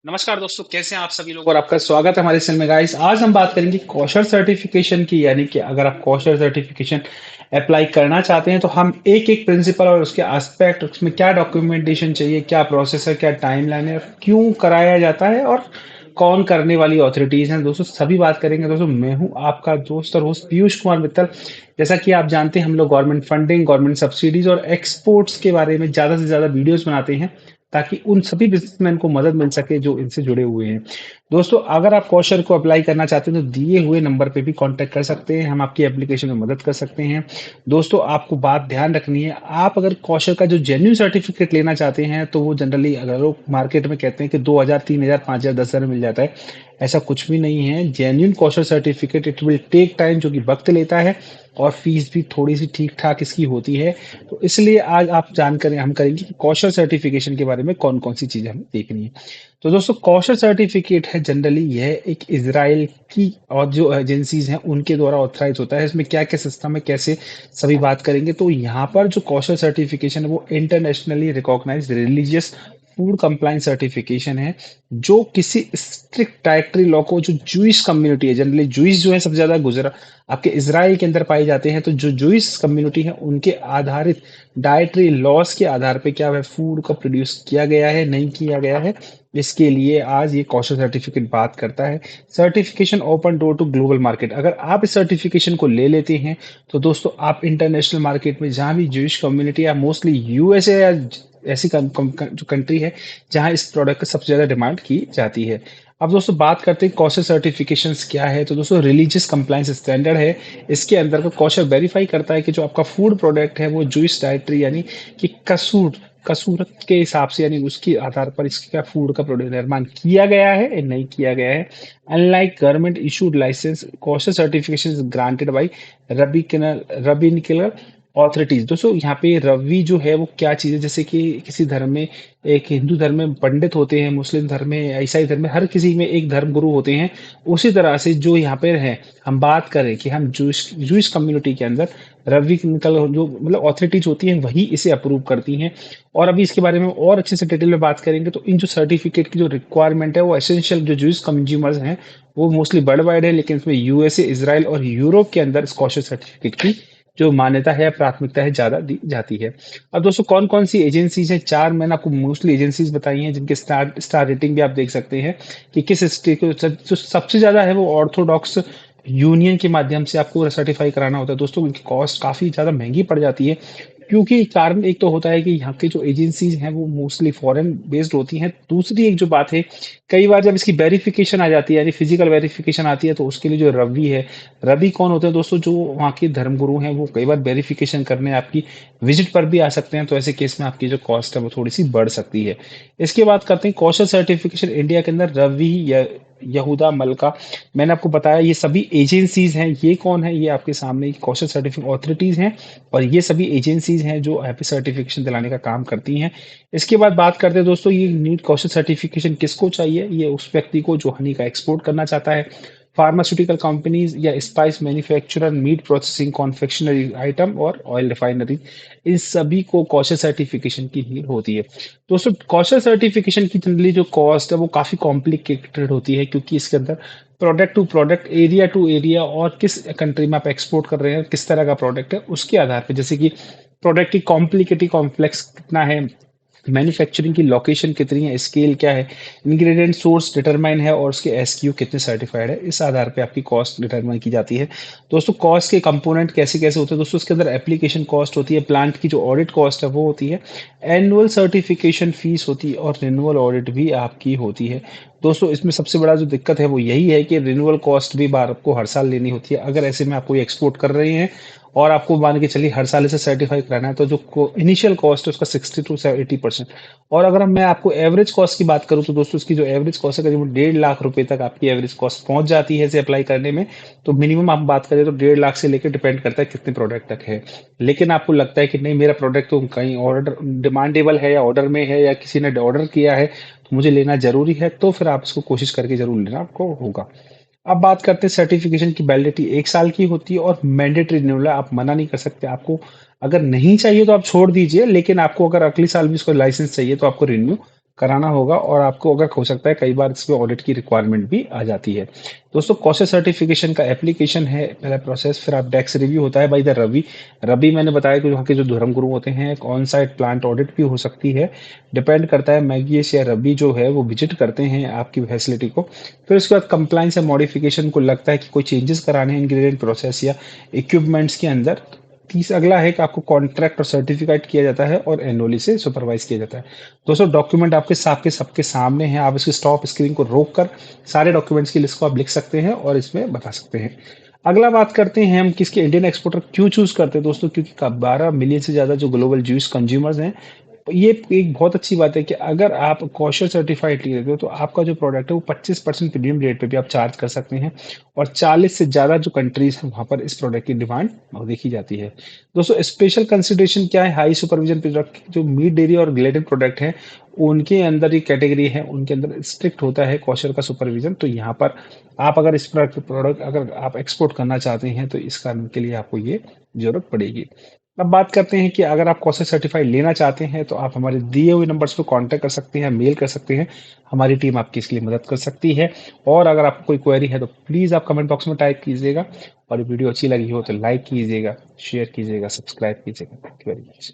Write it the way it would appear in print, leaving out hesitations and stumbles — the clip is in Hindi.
नमस्कार दोस्तों, कैसे हैं आप सभी लोग और आपका स्वागत है हमारे चैनल में गाइस। आज हम बात करेंगे कौशल सर्टिफिकेशन की, यानी कि अगर आप कौशल सर्टिफिकेशन अप्लाई करना चाहते हैं तो हम एक एक प्रिंसिपल और उसके एस्पेक्ट, उसमें क्या डॉक्यूमेंटेशन चाहिए, क्या प्रोसेस है, क्या टाइमलाइन है, क्यों कराया जाता है और कौन करने वाली ऑथोरिटीज हैं, दोस्तों सभी बात करेंगे। दोस्तों मैं हूं आपका दोस्त और होस्ट पीयूष कुमार मित्तल। जैसा कि आप जानते हैं, हम लोग गवर्नमेंट फंडिंग, गवर्नमेंट सब्सिडीज और एक्सपोर्ट्स के बारे में ज्यादा से ज्यादा वीडियोस बनाते हैं ताकि उन सभी बिजनेसमैन को मदद मिल सके जो इनसे जुड़े हुए हैं। दोस्तों अगर आप कौशल को अप्लाई करना चाहते हैं तो दिए हुए नंबर पे भी कांटेक्ट कर सकते हैं, हम आपकी एप्लीकेशन में मदद कर सकते हैं। दोस्तों आपको बात ध्यान रखनी है, आप अगर कौशल का जो जेन्युइन सर्टिफिकेट लेना चाहते हैं तो वो जनरली अगर लोग मार्केट में कहते हैं कि 2000, 3000, 5000, 10,000 में मिल जाता है, ऐसा कुछ भी नहीं है। Genuine kosher certificate it will take time, जो कि वक्त लेता है, और फीस भी थोड़ी सी ठीक ठाक इसकी होती है। तो इसलिए आज आप जानकारी हम करेंगे कि कौशल सर्टिफिकेशन के बारे में कौन कौन सी चीजें हमें देखनी है। तो दोस्तों कौशल सर्टिफिकेट है जनरली यह एक इजराइल की और जो एजेंसीज हैं उनके द्वारा ऑथराइज होता है। इसमें क्या क्या सिस्टम है, कैसे, सभी बात करेंगे। तो यहाँ पर जो कौशल सर्टिफिकेशन है वो internationally recognised religious food compliance certification है, जो किसी स्ट्रिक्ट डाइटरी लॉ को, जो जूइश कम्युनिटी है, जनरली जूइश जो है सबसे ज्यादा गुजरा आपके इसराइल के अंदर पाए जाते हैं, तो जो जूइश कम्युनिटी है उनके आधारित डाइटरी लॉस के आधार पे क्या है फूड को प्रोड्यूस किया गया है, नहीं किया गया है, इसके लिए आज ये कौशल सर्टिफिकेट बात करता है। Certification open door to global market. अगर आप इस सर्टिफिकेशन को ले लेते हैं तो दोस्तों आप इंटरनेशनल मार्केट में जहां भी जूइश कम्युनिटी या मोस्टली यूएसए या ऐसी जो कंट्री है जहां इस प्रोडक्ट का सबसे ज्यादा डिमांड की जाती है। अब दोस्तों बात करते हैं कौशल सर्टिफिकेशंस क्या है। तो दोस्तों रिलीजियस कंप्लायंस स्टैंडर्ड है। इसके अंतर्गत कौशल वेरीफाई करता है कि जो आपका फूड प्रोडक्ट है वो जूइश डाइटरी यानी कि कसूरत के हिसाब से, यानी उसके आधार पर इसका फूड का प्रोडक्ट निर्माण किया गया है या नहीं किया गया है। Unlike government issued licence, Kaushal certification granted by rabbinical authorities. दोस्तों यहाँ पे रवि जो है वो क्या चीज है, जैसे कि किसी धर्म में, एक हिंदू धर्म में पंडित होते हैं, मुस्लिम धर्म में, ईसाई धर्म में, हर किसी में एक धर्म गुरु होते हैं। उसी तरह से जो यहाँ पे है, हम बात करें कि हम जूइश कम्युनिटी के अंदर रवि निकल जो मतलब ऑथोरिटीज होती हैं वही इसे अप्रूव करती हैं। और अभी इसके बारे में और अच्छे से डिटेल में बात करेंगे। तो इन जो सर्टिफिकेट की जो रिक्वायरमेंट है वो एसेंशियल जो जूइश कंज्यूमर्स हैं वो मोस्टली वर्ल्ड वाइड है, लेकिन इसमें यूएसए, इसराइल और यूरोप के अंदर इस कौशल सर्टिफिकेट की जो मान्यता है, प्राथमिकता है, ज्यादा दी जाती है। अब दोस्तों कौन कौन सी एजेंसीज हैं, चार मैंने आपको मोस्टली एजेंसीज बताई हैं जिनके स्टार रेटिंग भी आप देख सकते हैं कि किस स्टेट को जो सबसे ज्यादा है वो ऑर्थोडॉक्स यूनियन के माध्यम से आपको सर्टिफाई कराना होता है। दोस्तों उनकी कॉस्ट काफी ज्यादा महंगी पड़ जाती है, क्योंकि कारण एक तो होता है कि यहाँ की जो एजेंसीज हैं वो मोस्टली फॉरेन बेस्ड होती हैं। दूसरी एक जो बात है, कई बार जब इसकी वेरिफिकेशन आ जाती है, यानी फिजिकल वेरिफिकेशन आती है, तो उसके लिए जो रवि है, रवि कौन होते हैं दोस्तों, जो वहाँ के धर्मगुरु हैं, वो कई बार वेरिफिकेशन करने आपकी विजिट पर भी आ सकते हैं। तो ऐसे केस में आपकी जो कॉस्ट है वो थोड़ी सी बढ़ सकती है। इसके बाद करते हैं कौशल सर्टिफिकेशन इंडिया के अंदर रवि या यहूदा मलका। मैंने आपको बताया ये सभी एजेंसीज हैं। ये कौन है, ये आपके सामने कौशल सर्टिफिकेट ऑथोरिटीज हैं, और ये सभी एजेंसीज हैं जो यहाँ पे सर्टिफिकेशन दिलाने का काम करती हैं। इसके बाद बात करते हैं दोस्तों, ये नीट कौशल सर्टिफिकेशन किसको चाहिए, ये उस व्यक्ति को जो हनी का एक्सपोर्ट करना चाहता है, फार्मास्यूटिकल कंपनीज या spice manufacturer, meat processing, confectionery item और ऑयल रिफाइनरी, इन सभी को कौशल सर्टिफिकेशन की नीड होती है। दोस्तों कौशल सर्टिफिकेशन की जनरली जो कॉस्ट है वो काफी कॉम्प्लिकेटेड होती है, क्योंकि इसके अंदर product to product, area to area, और किस कंट्री में आप एक्सपोर्ट कर रहे हैं, किस तरह का प्रोडक्ट है, उसके आधार पर, जैसे कि प्रोडक्ट की कॉम्प्लिकेटेड कॉम्प्लेक्स कितना है, मैन्युफैक्चरिंग की लोकेशन कितनी है, स्केल क्या है, इंग्रेडिएंट सोर्स डिटरमाइन है, और उसके एसक्यू कितने सर्टिफाइड है, इस आधार पे आपकी कॉस्ट डिटरमाइन की जाती है। दोस्तों कॉस्ट के कंपोनेंट कैसे कैसे होते हैं दोस्तों, उसके अंदर एप्लीकेशन कॉस्ट होती है, प्लांट की जो ऑडिट कॉस्ट है वो होती है, एनुअल सर्टिफिकेशन फीस होती है, और रिन्यूअल ऑडिट भी आपकी होती है। दोस्तों इसमें सबसे बड़ा जो दिक्कत है वो यही है कि रिन्यूअल कॉस्ट भी बार आपको हर साल लेनी होती है। अगर ऐसे में आप कोई एक्सपोर्ट कर रहे हैं और आपको मान के चलिए हर साल इसे सर्टिफाई कराना है, तो जो इनिशियल कॉस्ट है उसका 60 to 80%। और अगर मैं आपको एवरेज कॉस्ट की बात करूं तो दोस्तों इसकी जो एवरेज कॉस्ट है करीब 1.5 लाख रुपए तक आपकी एवरेज कॉस्ट पहुंच जाती है इसे अप्लाई करने में। तो मिनिमम आप बात करें तो 1.5 लाख से लेकर डिपेंड करता है कितने प्रोडक्ट तक है। लेकिन आपको लगता है कि नहीं, मेरा प्रोडक्ट तो कहीं ऑर्डर डिमांडेबल है, या ऑर्डर में है, या किसी ने ऑर्डर किया है, तो मुझे लेना जरूरी है, तो फिर आप इसको कोशिश करके जरूर लेना आपको होगा। अब बात करते हैं सर्टिफिकेशन की वैलिडिटी 1 साल की होती है, और मैंडेटरी रिन्यूअल है, आप मना नहीं कर सकते। आपको अगर नहीं चाहिए तो आप छोड़ दीजिए, लेकिन आपको अगर अगले साल भी उसका लाइसेंस चाहिए तो आपको रिन्यू कराना होगा और आपको अगर हो सकता है कई बार इसमें ऑडिट की रिक्वायरमेंट भी आ जाती है। दोस्तों कौशल सर्टिफिकेशन का एप्लीकेशन है पहला प्रोसेस, फिर आप डेस्क रिव्यू होता है बाय द रवि। रवि मैंने बताया कि वहाँ के जो धर्म गुरु होते हैं, एक ऑन साइट प्लांट ऑडिट भी हो सकती है। डिपेंड करता है मैगीस या रवि जो है वो विजिट करते हैं आपकी फैसिलिटी को। फिर उसके बाद कंप्लाइंस या मॉडिफिकेशन को लगता है कि कोई चेंजेस कराने हैं इंग्रेडिएंट प्रोसेस या इक्विपमेंट्स के अंदर। तीस अगला है कि आपको कॉन्ट्रैक्ट और सर्टिफिकेट किया जाता है और एनुअली से सुपरवाइज किया जाता है। दोस्तों डॉक्यूमेंट आपके सबके सबके सामने हैं, आप इसकी स्टॉप स्क्रीन को रोक कर सारे डॉक्यूमेंट्स की लिस्ट को आप लिख सकते हैं और इसमें बता सकते हैं। अगला बात करते हैं हम किसके इंडियन एक्सपोर्टर क्यों चूज करते हैं दोस्तों, क्योंकि 12 मिलियन से ज्यादा जो ग्लोबल जूस कंज्यूमर्स हैं, ये एक बहुत अच्छी बात है कि अगर आप कॉशर सर्टिफाइड लेते हो तो आपका जो प्रोडक्ट है वो 25% प्रीमियम रेट पे भी आप चार्ज कर सकते हैं और 40 से ज़्यादा जो कंट्रीज हैं वहाँ पर इस प्रोडक्ट की डिमांड देखी जाती है। दोस्तों स्पेशल कंसिडरेशन क्या है, हाई सुपरविजन प्रोडक्ट जो मीट डेयरी और रिलेटेड प्रोडक्ट हैं उनके अंदर ये कैटेगरी है, उनके अंदर स्ट्रिक्ट होता है कॉशर का सुपरविजन। तो यहाँ पर आप अगर इस प्रोडक्ट अगर आप एक्सपोर्ट करना चाहते हैं तो इस कारण के लिए आपको ये जरूरत पड़ेगी। अब बात करते हैं कि अगर आप कौशल सर्टिफाइड लेना चाहते हैं तो आप हमारे दिए हुए नंबर्स पर कांटेक्ट कर सकते हैं, मेल कर सकते हैं। हमारी टीम आपकी इसके लिए मदद कर सकती है। और अगर आपको कोई क्वेरी है तो प्लीज़ आप कमेंट बॉक्स में टाइप कीजिएगा और वीडियो अच्छी लगी हो तो लाइक कीजिएगा, शेयर कीजिएगा, सब्सक्राइब कीजिएगा। Thank you very much.